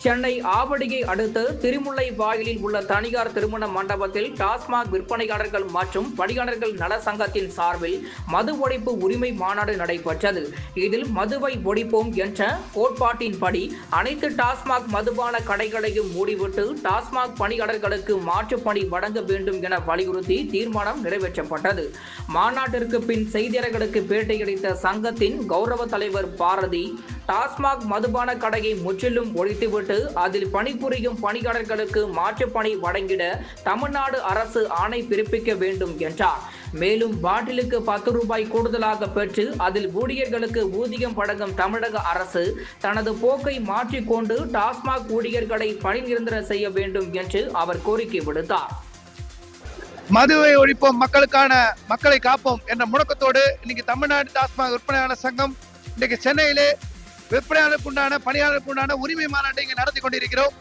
சென்னை ஆவடியை அடுத்து திருமுல்லை வாயிலில் உள்ள தனியார் திருமண மண்டபத்தில் டாஸ்மாக் விற்பனையாளர்கள் மற்றும் பணியாளர்கள் நல சங்கத்தின் சார்பில் மது ஒழிப்பு உரிமை மாநாடு நடைபெற்றது. இதில் மதுவை ஒழிப்போம் என்ற கோட்பாட்டின்படி அனைத்து டாஸ்மாக் மதுபான கடைகளையும் மூடிவிட்டு டாஸ்மாக் பணியாளர்களுக்கு மாற்றுப் பணி வழங்க வேண்டும் என வலியுறுத்தி தீர்மானம் நிறைவேற்றப்பட்டது. மாநாட்டிற்கு பின் செய்தியாளர்களுக்கு பேட்டியளித்த சங்கத்தின் கௌரவ தலைவர் பாரதி, டாஸ்மாக் மதுபான கடையை முற்றிலும் ஒழித்துவிட்டு அதில் பணிபுரியும் பணியாளர்களுக்கு மாற்றுப் பணி வழங்கிட தமிழ்நாடு அரசு ஆணை பிறப்பிக்க வேண்டும் என்றார். மேலும் பாட்டிலுக்கு 10 ரூபாய் கூடுதலாக பெற்று அதில் ஊழியர்களுக்கு ஊதியம் வழங்கும் தமிழக அரசு தனது போக்கை மாற்றிக்கொண்டு டாஸ்மாக் ஊழியர்களை பணி நிரந்தரம் செய்ய வேண்டும் என்று அவர் கோரிக்கை விடுத்தார். மதுவை ஒழிப்போம், மக்களை காப்போம் என்ற முழக்கத்தோடு இன்னைக்கு தமிழ்நாடு டாஸ்மாக் விற்பனையாளர் சங்கம் இன்னைக்கு சென்னையிலே விற்பனையாளருக்கு உண்டான பணியாளருக்கு உண்டான உரிமை மாநாட்டை இங்கே நடத்தி கொண்டிருக்கிறோம்.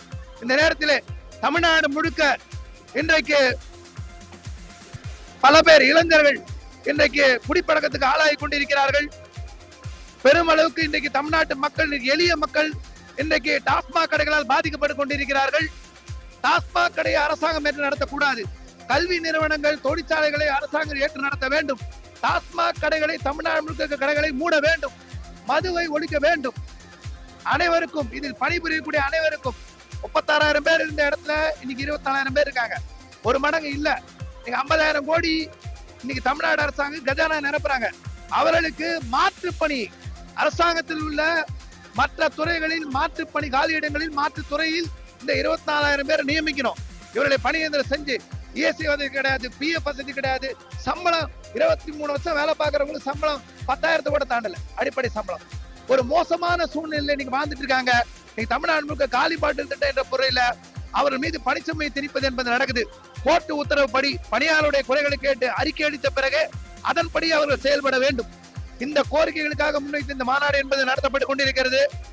இந்த நேரத்தில் தமிழ்நாடு முழுக்க இன்றைக்கு பல பேர் இளைஞர்கள் இன்றைக்கு குடிப்பழக்கத்துக்கு ஆளாகி கொண்டிருக்கிறார்கள். பெருமளவுக்கு இன்றைக்கு தமிழ்நாட்டு மக்கள், எளிய மக்கள் இன்றைக்கு டாஸ்மாக் கடைகளால் பாதிக்கப்பட்டு கொண்டிருக்கிறார்கள். டாஸ்மாக் கடையை அரசாங்கம் ஏற்று நடத்தக்கூடாது. கல்வி நிறுவனங்கள், தொழிற்சாலைகளை அரசாங்கம் ஏற்று நடத்த வேண்டும். டாஸ்மாக் கடைகளை, தமிழ்நாடு முழுக்க கடைகளை மூட வேண்டும். மதுவை ஒழிக்க வேண்டும். அனைவருக்கும், இதில் பணிபுரியக்கூடிய அனைவருக்கும் 36,000 பேர் இருந்த இடத்துல இன்னைக்கு 24,000 பேர் இருக்காங்க. ஒரு மடங்கு இல்ல. நீங்க 50,000 கோடி இன்னைக்கு தமிழ்நாடு அரசாங்கம் கஜானா நிரப்புறாங்க. அவர்களுக்கு மாற்றுப்பணி, அரசாங்கத்தில் உள்ள மற்ற துறைகளில் மாற்றுப்பணி, காலியிடங்களில் மாற்று துறையில் இந்த 24,000 பேரை நியமிக்கணும். இவர்களை பணியந்திரம் செஞ்சு இஎஸ்ஐ வசதி கிடையாது, பிஎஃப் வசதி கிடையாது. சம்பளம் 23 வருஷம் வேலை பார்க்கறவங்களுக்கு சம்பளம் 10,000 கூட தாண்டல, அடிப்படை சம்பளம். ஒரு மோசமான சூழ்நிலையில நீங்க வாழ்ந்துட்டு இருக்காங்க. நீங்க தமிழ்நாடு முழுக்க காலி பாட்டில் திட்டம் என்ற பொருளில அவர்கள் மீது பணிச்சுமையை திணிப்பது என்பது நடக்குது. கோர்ட்டு உத்தரவுப்படி பணியாளருடைய குறைகளை கேட்டு அறிக்கை அளித்த பிறகு அதன்படி அவர்கள் செயல்பட வேண்டும். இந்த கோரிக்கைகளுக்காக முன்வைத்த இந்த மாநாடு என்பது நடத்தப்பட்டு கொண்டிருக்கிறது.